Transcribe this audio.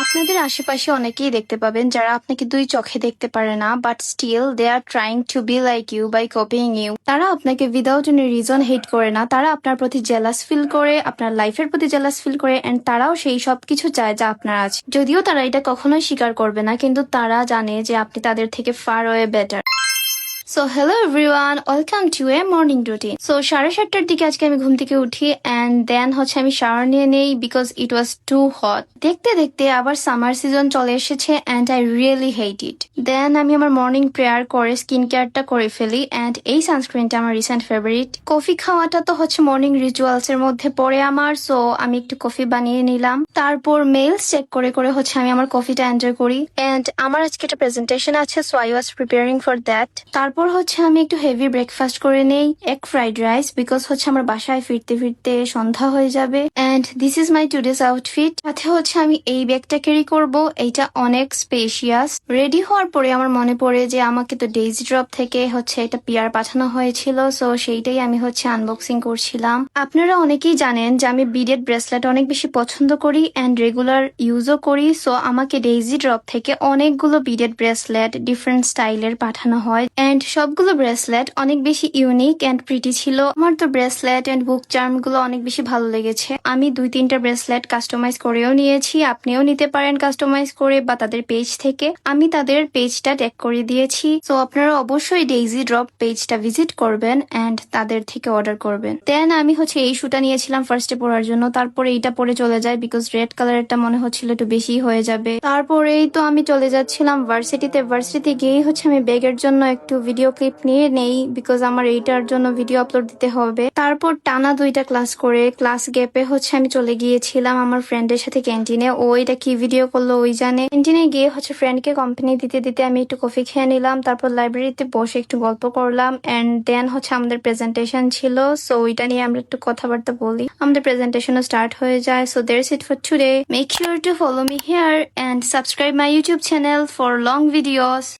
আপনাদের আশেপাশে অনেকেই দেখতে পাবেন যারা আপনাকে দুই চোখে দেখতে পারে না, but still they are trying to be like you by copying you. তারা আপনাকে উইদাউট এনি রিজন হেট করে না, তারা আপনার প্রতি জেলাস ফিল করে, আপনার লাইফের প্রতি জেলাস ফিল করে, এন্ড তারাও সেই সব কিছু চায় যা আপনার আছে। যদিও তারা এটা কখনোই স্বীকার করবে না, কিন্তু তারা জানে যে আপনি তাদের থেকে far way better. So hello everyone, welcome to a morning routine. So 7:30টার দিকে আজকে আমি ঘুম থেকে উঠি অ্যান্ড দেন আমি শাওয়ার নিয়ে নেই because it was too hot. দেখতে দেখতে আবার সামার সিজন চলে এসেছে and I really hate it. Then আমি আমার মর্নিং প্রেয়ার করে স্কিন কেয়ারটা করে ফেলি অ্যান্ড এই সানস্ক্রিনটা আমার রিসেন্ট ফেভারিট। কফি খাওয়াটা তো মর্নিং রিচুয়ালস এর মধ্যে পড়ে আমার, সো আমি একটু কফি বানিয়ে নিলাম। তারপর মেইলস চেক করে করে আমি আমার কফিটা এনজয় করি অ্যান্ড আমার আজকে একটা প্রেজেন্টেশন আছে, so I was preparing for that. তারপর আমি একটু হেভি ব্রেকফাস্ট করে নেই, এগ ফ্রাইড রাইস, বিকজ আমার বাসায় ফিরতে ফিরতে সন্ধ্যা হয়ে যাবে। And this is my today's outfit. সাথে আমি এই ব্যাগটা ক্যারি করব, এইটা অনেক স্পেশিয়াস। রেডি হওয়ার পরে আমার মনে পড়ে যে আমাকে তো ডেইজি ড্রপ থেকে এটা পিয়ার পাঠানো হয়েছিল, সো সেইটাই আমি আনবক্সিং করছিলাম। আপনারা অনেকেই জানেন যে আমি বিডেড ব্রেসলেট অনেক বেশি পছন্দ করি এন্ড রেগুলার ইউজও করি, সো আমাকে ডেইজি ড্রপ থেকে অনেকগুলো বিডেড ব্রেসলেট ডিফারেন্ট স্টাইলের পাঠানো হয় এন্ড সবগুলো ব্রেসলেট অনেক বেশি ইউনিক এন্ড প্রিটি ছিল। আমার তো ব্রেসলেট এন্ড বুক চার্ম গুলো অনেক বেশি ভালো লেগেছে। আমি 2-3টা ব্রেসলেট কাস্টমাইজ করেও নিয়েছি, আপনিও নিতে পারেন কাস্টমাইজ করে বা তাদের পেজ থেকে। আমি তাদের পেজটা ট্যাগ করে দিয়েছি, সো আপনারা অবশ্যই ডেইজি ড্রপ পেজটা ভিজিট করবেন এন্ড তাদের থেকে অর্ডার করবেন। দেন আমি এই শুটা নিয়েছিলাম ফার্স্টে পরার জন্য, তারপরে এইটা পরে চলে যায় বিকজ রেড কালারটা মনে হচ্ছিল একটু বেশি হয়ে যাবে। তারপরেই তো আমি চলে যাচ্ছিলাম ভার্সিটিতে গিয়েই আমি ব্যাগের জন্য একটু ভিডিও ক্লিপ নিয়ে নেই বিকজ আমার এইটার জন্য ভিডিও আপলোড দিতে হবে। তারপর টানা 2টা ক্লাস করে ক্লাস গ্যাপে আমি চলে গিয়েছিলাম আমার ফ্রেন্ডের সাথে ক্যান্টিনে। ও এটা কি ভিডিও করলো ওই জানে। ক্যান্টিনে গিয়ে ফ্রেন্ডকে কোম্পানি দিতে দিতে আমি একটু কফি খেয়ে নিলাম, তারপর লাইব্রেরিতে বসে একটু গল্প করলাম এন্ড দেন আমাদের প্রেজেন্টেশন ছিল, সো ওইটা নিয়ে আমরা একটু কথাবার্তা বলি। আমাদের প্রেজেন্টেশনও স্টার্ট হয়ে যায়। So that's it for today. Make sure to follow me here and subscribe my YouTube channel for long videos.